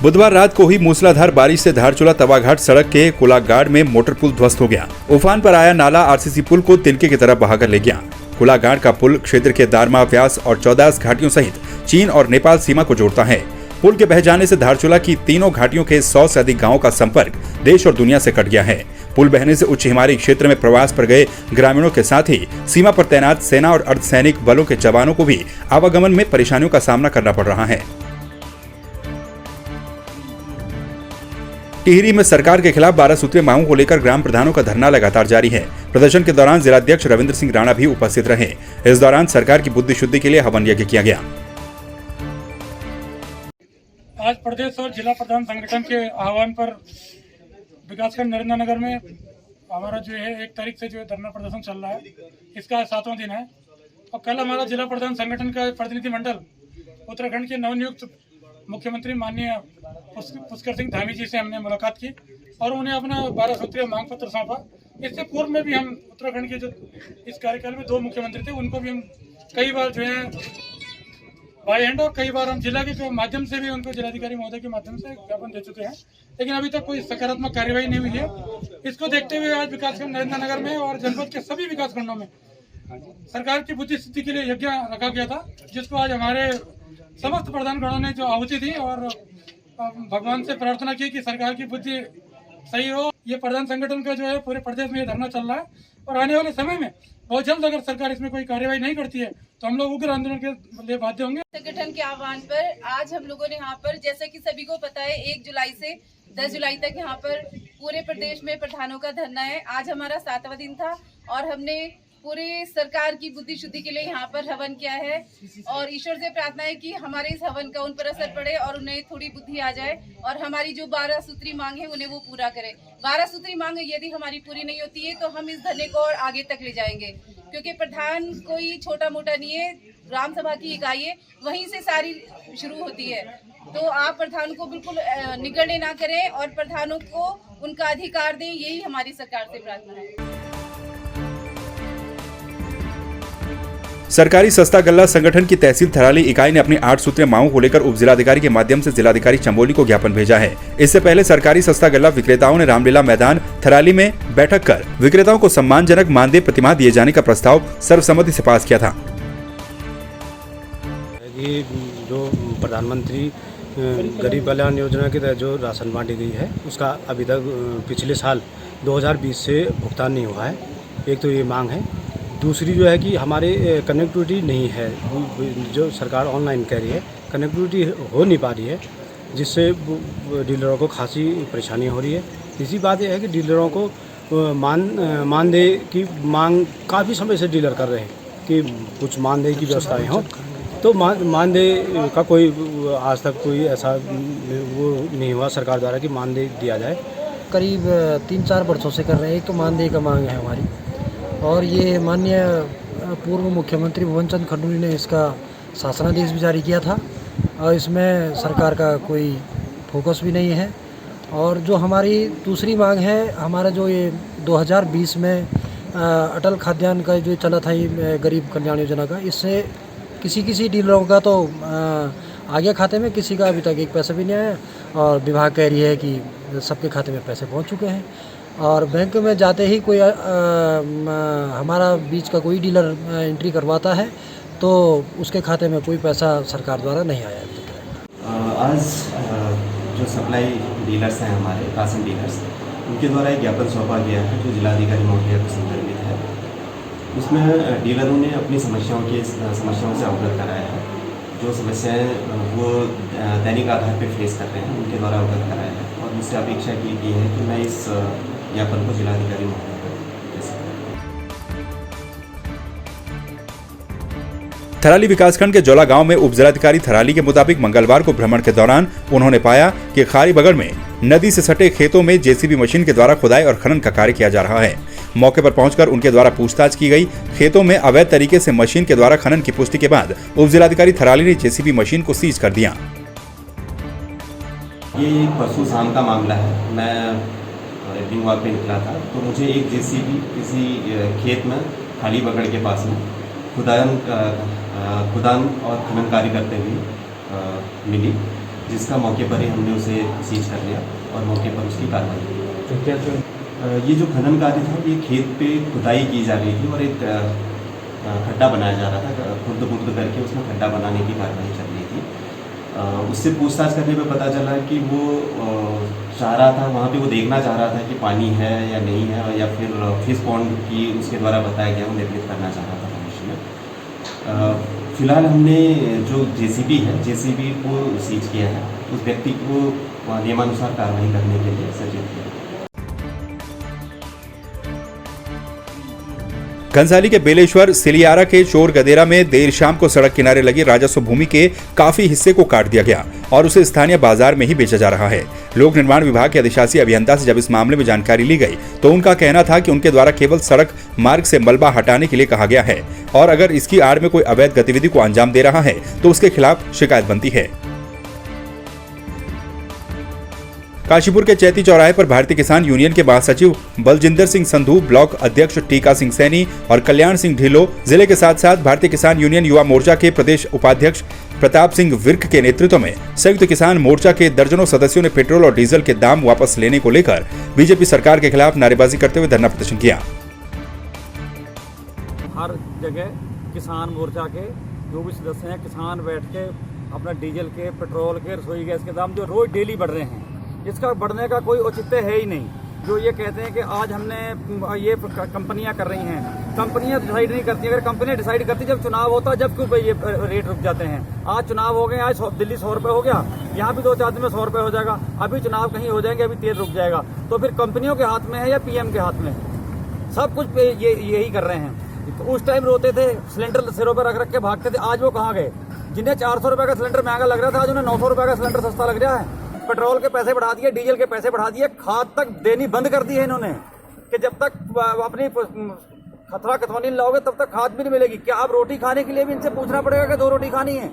बुधवार रात को हुई मूसलाधार बारिश से धारचूला तवाघाट सड़क के कुलागाड़ में मोटर पुल ध्वस्त हो गया। उफान पर आया नाला आरसीसी पुल को तिनके की तरफ बहाकर ले गया। कुलागाड़ का पुल क्षेत्र के दारमा, व्यास और 14 घाटियों सहित चीन और नेपाल सीमा को जोड़ता है। पुल के बह जाने से धारचूला की तीनों घाटियों के 100 से अधिक गाँवों का संपर्क देश और दुनिया से कट गया है। पुल बहने से उच्च हिमालयी क्षेत्र में प्रवास पर गए ग्रामीणों के साथ ही सीमा पर तैनात सेना और अर्धसैनिक बलों के जवानों को भी आवागमन में परेशानियों का सामना करना पड़ रहा है। टिहरी में सरकार के खिलाफ 12 सूत्रीय मांगों को लेकर ग्राम प्रधानों का धरना लगातार जारी है। प्रदर्शन के दौरान जिलाध्यक्ष रविंद्र सिंह राणा भी उपस्थित रहे। इस दौरान सरकार की बुद्धि शुद्धि के लिए हवन यज्ञ किया गया। आज प्रदेश और जिला प्रधान संगठन के आह्वान पर विकासखंड नरेंद्र नगर में हमारा जो है 1 तारीख से जो है धरना प्रदर्शन चल रहा है। इसका 7वां दिन है और कल हमारा जिला प्रधान संगठन का प्रतिनिधिमंडल उत्तराखंड के नवनियुक्त मुख्यमंत्री माननीय पुष्कर सिंह धामी जी से हमने मुलाकात की और उन्हें अपना 12 सूत्रीय मांग पत्र सौंपा। इससे पूर्व में भी हम उत्तराखंड के जो इस कार्यकाल में 2 मुख्यमंत्री थे उनको भी हम कई बार जो है बाय हैंड और कई बार हम जिला के माध्यम से भी उनको जिलाधिकारी महोदय के माध्यम से ज्ञापन दे चुके हैं, लेकिन अभी तक कोई सकारात्मक कार्यवाही नहीं हुई है। इसको देखते हुए आज विकासखंड नरेंद्र नगर में और जनपद के सभी विकासखंडों में सरकार की बुद्धि सिद्धि के लिए यज्ञ रखा गया था, जिसको आज हमारे समस्त प्रधानगणों ने जो आहुति दी और भगवान से प्रार्थना की कि सरकार की बुद्धि सही हो। ये प्रधान संगठन का जो है पूरे प्रदेश में ये धरना चल रहा है और आने वाले समय में बहुत जल्द अगर सरकार इसमें कोई कार्यवाही नहीं करती है तो हम लोग उग्र आंदोलन के लिए बाध्य होंगे। संगठन के आह्वान पर आज हम लोगों ने यहाँ पर, जैसा कि सभी को पता है, 1 जुलाई से 10 जुलाई तक यहाँ पर पूरे प्रदेश में प्रधानों का धरना है। आज हमारा 7वां दिन था और हमने पूरे सरकार की बुद्धि शुद्धि के लिए यहाँ पर हवन किया है और ईश्वर से प्रार्थना है कि हमारे इस हवन का उन पर असर पड़े और उन्हें थोड़ी बुद्धि आ जाए और हमारी जो 12 सूत्री मांग है उन्हें वो पूरा करें। 12 सूत्री मांग यदि हमारी पूरी नहीं होती है तो हम इस धरने को और आगे तक ले जाएंगे, क्योंकि प्रधान कोई छोटा मोटा नहीं है, ग्राम सभा की इकाई है, वहीं से सारी शुरू होती है। तो आप प्रधान को बिल्कुल निगड़ने ना करें और प्रधानों को उनका अधिकार दें, यही हमारी सरकार से प्रार्थना है। सरकारी सस्ता गल्ला संगठन की तहसील थराली इकाई ने अपनी 8 सूत्रीय मांगों को लेकर उप जिलाधिकारी के माध्यम से जिलाधिकारी चंबोली को ज्ञापन भेजा है। इससे पहले सरकारी सस्ता गल्ला विक्रेताओं ने रामलीला मैदान थराली में बैठक कर विक्रेताओं को सम्मानजनक मानदेय प्रतिमाह दिए जाने का प्रस्ताव सर्वसम्मति से पास किया था। ये जो प्रधानमंत्री गरीब कल्याण योजना के तहत जो राशन बांटी गई है उसका अभी तक पिछले साल 2020 से भुगतान नहीं हुआ है। एक तो ये मांग है। दूसरी जो है कि हमारे कनेक्टिविटी नहीं है, जो सरकार ऑनलाइन कह रही है कनेक्टिविटी हो नहीं पा रही है, जिससे डीलरों को खासी परेशानी हो रही है। तीसरी बात यह है कि डीलरों को मानदेय की मांग काफ़ी समय से डीलर कर रहे हैं कि कुछ मानदेय की व्यवस्थाएं हों, तो मानदेय का कोई आज तक कोई ऐसा वो नहीं हुआ सरकार द्वारा कि मानदेय दिया जाए। करीब 3-4 वर्षों से कर रहे हैं। एक तो मानदेय का मांग है हमारी और ये माननीय पूर्व मुख्यमंत्री भुवन चंद खंडूरी ने इसका शासनादेश भी जारी किया था और इसमें सरकार का कोई फोकस भी नहीं है। और जो हमारी दूसरी मांग है, हमारा जो ये 2020 में अटल खाद्यान्न का जो चला था ये गरीब कल्याण योजना का, इससे किसी डीलरों का तो आ गया खाते में, किसी का अभी तक 1 पैसा भी नहीं आया और विभाग कह रही है कि सबके खाते में पैसे पहुंच चुके हैं। और बैंक में जाते ही कोई हमारा बीच का कोई डीलर एंट्री करवाता है तो उसके खाते में कोई पैसा सरकार द्वारा नहीं आया है। आज जो सप्लाई डीलर्स हैं हमारे राशन डीलर्स, उनके द्वारा एक ज्ञापन सौंपा गया है जो जिलाधिकारी महोदय को संदर्भित है। उसमें डीलरों ने अपनी समस्याओं से अवगत कराया है। जो समस्याएं वो दैनिक आधार पर फेस कर रहे हैं उनके द्वारा अवगत कराया है और मुझसे अपेक्षा की गई है कि मैं इस ज्ञापन को जिलाधिकारी महोदय को दे सकूं। थराली विकासखंड के जोला गांव में उप जिलाधिकारी थराली के मुताबिक मंगलवार को भ्रमण के दौरान उन्होंने पाया कि खारी बगड़ में नदी से सटे खेतों में जेसीबी मशीन के द्वारा खुदाई और खनन का कार्य किया जा रहा है। मौके पर पहुंचकर उनके द्वारा पूछताछ की गई। खेतों में अवैध तरीके से मशीन के द्वारा खनन की पुष्टि के बाद उप जिलाधिकारी थराली ने जेसीबी मशीन को सीज कर दिया। ये परसों शाम का मामला है। मैं इवनिंग वॉक पे निकला था तो मुझे एक जेसीबी किसी खेत में खाली बगड़ के पास में खुदान और खनन कार्य करते हुए मिली। जिसका मौके पर ही हमने उसे सीज कर लिया और मौके पर उसकी कार्रवाई की। ये जो खनन कार्य था ये खेत पे खुदाई की जा रही थी और एक खड्डा बनाया जा रहा था, खुर्द करके उसमें खड्डा बनाने की कार्रवाई चल रही थी। उससे पूछताछ करने पे पता चला कि वो चाह रहा था, वहाँ पे वो देखना चाह रहा था कि पानी है या नहीं है, या फिर फिश पॉन्ड की उसके द्वारा बताया गया वो निर्मित करना चाह रहा था भविष्य में। फिलहाल हमने जो जेसीबी है, जेसीबी को सीज किया है, उस व्यक्ति को नियमानुसार कार्रवाई करने के लिए सचेत किया। घनसाली के बेलेश्वर सिलियारा के चोर गदेरा में देर शाम को सड़क किनारे लगी राजस्व भूमि के काफी हिस्से को काट दिया गया और उसे स्थानीय बाजार में ही बेचा जा रहा है। लोक निर्माण विभाग के अधिशासी अभियंता से जब इस मामले में जानकारी ली गई तो उनका कहना था कि उनके द्वारा केवल सड़क मार्ग से मलबा हटाने के लिए कहा गया है और अगर इसकी आड़ में कोई अवैध गतिविधि को अंजाम दे रहा है तो उसके खिलाफ शिकायत बनती है। काशीपुर के चैती चौराहे पर भारतीय किसान यूनियन के महासचिव बलजिंदर सिंह संधू, ब्लॉक अध्यक्ष टीका सिंह सैनी और कल्याण सिंह ढिल्लो, जिले के साथ साथ भारतीय किसान यूनियन युवा मोर्चा के प्रदेश उपाध्यक्ष प्रताप सिंह विर्क के नेतृत्व में संयुक्त किसान मोर्चा के दर्जनों सदस्यों ने पेट्रोल और डीजल के दाम वापस लेने को लेकर बीजेपी सरकार के खिलाफ नारेबाजी करते हुए धरना प्रदर्शन किया। हर जगह किसान मोर्चा के जो भी सदस्य हैं, किसान बैठ के अपना डीजल के, पेट्रोल के, रसोई गैस के दाम जो रोज डेली बढ़ रहे हैं, इसका बढ़ने का कोई औचित्य है ही नहीं। जो ये कहते हैं कि आज हमने ये कंपनियां कर रही हैं, कंपनियां डिसाइड नहीं करती। अगर कंपनियां डिसाइड करती जब चुनाव होता है, जब क्यों ये रेट रुक जाते हैं? आज चुनाव हो गए, आज दिल्ली 100 रुपये हो गया, यहाँ भी 2-4 दिन में 100 रुपये हो जाएगा, अभी चुनाव कहीं हो जाएंगे, अभी तेल रुक जाएगा। तो फिर कंपनियों के हाथ में है या पीएम के हाथ में? सब कुछ यही कर रहे हैं। तो उस टाइम रोते थे, सिलेंडर सिरों पर रख के भागते थे, आज वो कहाँ गए? जिन्हें 400 रुपये का सिलेंडर महंगा लग रहा था, आज उन्हें 900 रुपये का सिलेंडर सस्ता लग रहा है। पेट्रोल के पैसे बढ़ा दिए, डीजल के पैसे बढ़ा दिए, खाद तक देनी बंद कर दी है इन्होंने कि जब तक अपनी खतरा कथौनी लाओगे तब तक खाद भी नहीं मिलेगी। क्या आप रोटी खाने के लिए भी इनसे पूछना पड़ेगा कि 2 रोटी खानी है?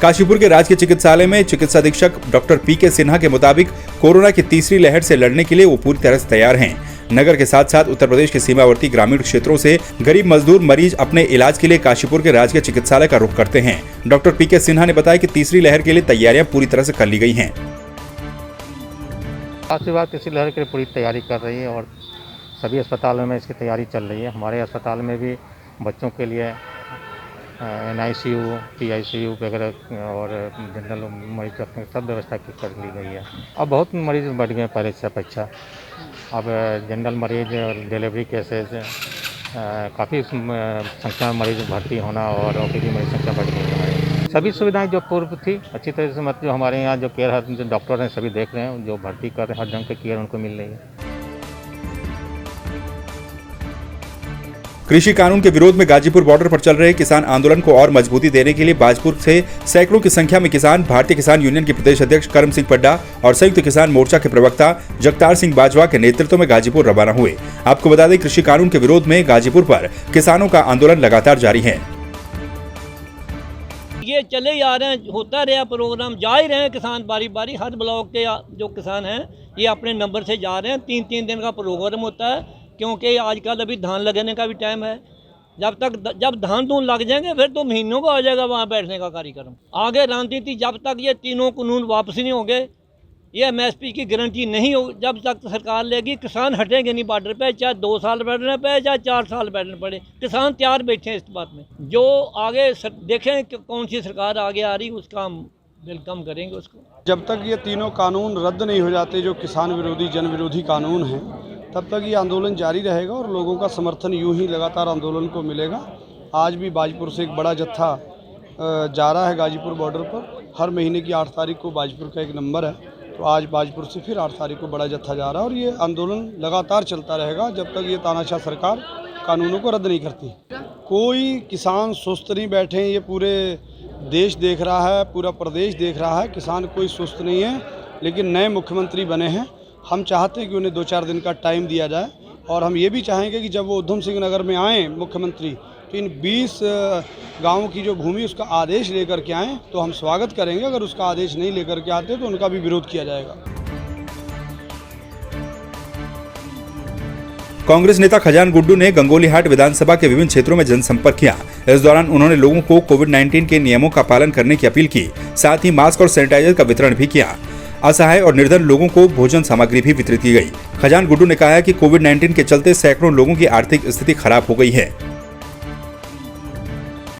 काशीपुर के राजकीय चिकित्सालय में चिकित्सा अधीक्षक डॉक्टर पीके सिन्हा के मुताबिक कोरोना की तीसरी लहर से लड़ने के लिए वो पूरी तरह से तैयार हैं। नगर के साथ साथ उत्तर प्रदेश के सीमावर्ती ग्रामीण क्षेत्रों से गरीब मजदूर मरीज अपने इलाज के लिए काशीपुर के राजकीय चिकित्सालय का रुख करते हैं। डॉक्टर पीके सिन्हा ने बताया कि तीसरी लहर के लिए तैयारियां पूरी तरह से कर ली गई हैं। तीसरी लहर के लिए पूरी तैयारी कर रही है और सभी अस्पतालों में इसकी तैयारी चल रही है। हमारे अस्पताल में भी बच्चों के लिए NICU, PICU वगैरह और जनरल मरीज रखने की सब व्यवस्था कर ली गई है। अब बहुत मरीज बढ़ गए पहले से अपेक्षा। अब जनरल मरीज और डिलीवरी केसेस काफ़ी संख्या में मरीज भर्ती होना और OPD मरीज संख्या बढ़ गई है। सभी सुविधाएं जो पूर्व थी अच्छी तरह से, मतलब जो हमारे यहाँ जो केयर जो डॉक्टर हैं सभी देख रहे हैं, जो भर्ती कर रहे हैं हर ढंग की केयर उनको मिल रही है। कृषि कानून के विरोध में गाजीपुर बॉर्डर पर चल रहे किसान आंदोलन को और मजबूती देने के लिए बाजपुर से सैकड़ों की संख्या में किसान भारतीय किसान यूनियन के प्रदेश अध्यक्ष करम सिंह पड्डा और संयुक्त किसान मोर्चा के प्रवक्ता जगतार सिंह बाजवा के नेतृत्व में गाजीपुर रवाना हुए। आपको बता दें, कृषि कानून के विरोध में गाजीपुर पर किसानों का आंदोलन लगातार जारी है। ये चले ही आ रहे हैं, होता रहा प्रोग्राम, जा ही रहे हैं किसान बारी बारी। हर ब्लॉक के जो किसान हैं ये अपने नंबर से जा रहे हैं। 3-3 दिन का प्रोग्राम होता है, क्योंकि आजकल अभी धान लगने का भी टाइम है। जब धान धून लग जाएंगे फिर तो महीनों का हो जाएगा वहाँ बैठने का कार्यक्रम। आगे रणनीति जब तक ये तीनों कानून वापस नहीं होंगे, ये MSP की गारंटी नहीं हो, जब तक सरकार लेगी किसान हटेंगे नहीं बॉर्डर पे, चाहे 2 साल बैठना पड़े चाहे 4 साल बैठना पड़े। किसान तैयार बैठे हैं इस बात में। जो आगे देखें कि कौन सी सरकार आगे आ रही, उसका हम वेलकम करेंगे उसको। जब तक ये तीनों कानून रद्द नहीं हो जाते, जो किसान विरोधी जन विरोधी कानून हैं, तब तक ये आंदोलन जारी रहेगा और लोगों का समर्थन यूं ही लगातार आंदोलन को मिलेगा। आज भी बाजपुर से एक बड़ा जत्था जा रहा है गाजीपुर बॉर्डर पर। हर महीने की 8 तारीख को बाजपुर का एक नंबर है, तो आज बाजपुर से फिर 8 तारीख को बड़ा जत्था जा रहा है और ये आंदोलन लगातार चलता रहेगा जब तक ये तानाशाह सरकार कानूनों को रद्द नहीं करती। कोई किसान सुस्त नहीं बैठे, ये पूरे देश देख रहा है, पूरा प्रदेश देख रहा है, किसान कोई सुस्त नहीं है। लेकिन नए मुख्यमंत्री बने हैं, हम चाहते हैं कि उन्हें 2-4 दिन का टाइम दिया जाए और हम ये भी चाहेंगे कि जब वो उधम सिंह नगर में आएँ मुख्यमंत्री, तो इन 20 गाँव की जो भूमि उसका आदेश लेकर के आएँ तो हम स्वागत करेंगे। अगर उसका आदेश नहीं लेकर के आते तो उनका भी विरोध किया जाएगा। कांग्रेस नेता खजान गुड्डू ने गंगोलीहाट विधानसभा के विभिन्न क्षेत्रों में जनसंपर्क किया। इस दौरान उन्होंने लोगों को कोविड-19 के नियमों का पालन करने की अपील की। साथ ही मास्क और सैनिटाइजर का वितरण भी किया। असहाय और निर्धन लोगों को भोजन सामग्री भी वितरित की गई। खजान गुड्डू ने कहा है कि कोविड-19 के चलते सैकड़ों लोगों की आर्थिक स्थिति खराब हो गई है।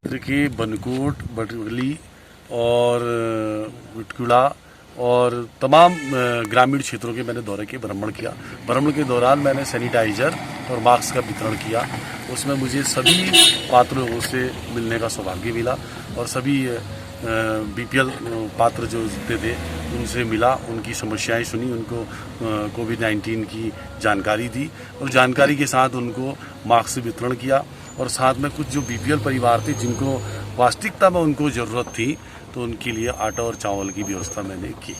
देखिए, बनकोट, बटगली और विटकुला और तमाम ग्रामीण क्षेत्रों के मैंने दौरे के भ्रमण किया। भ्रमण के दौरान मैंने सैनिटाइजर और मास्क का वितरण किया। उसमें मुझे सभी पात्र लोगों से मिलने का सौभाग्य मिला और सभी बीपीएल पात्र जो थे उनसे मिला, उनकी समस्याएं सुनी, उनको कोविड-19 की जानकारी दी और जानकारी के साथ उनको मास्क वितरण किया। और साथ में कुछ जो बीपीएल परिवार थे जिनको वास्तविकता में उनको ज़रूरत थी, तो उनके लिए आटा और चावल की व्यवस्था मैंने की।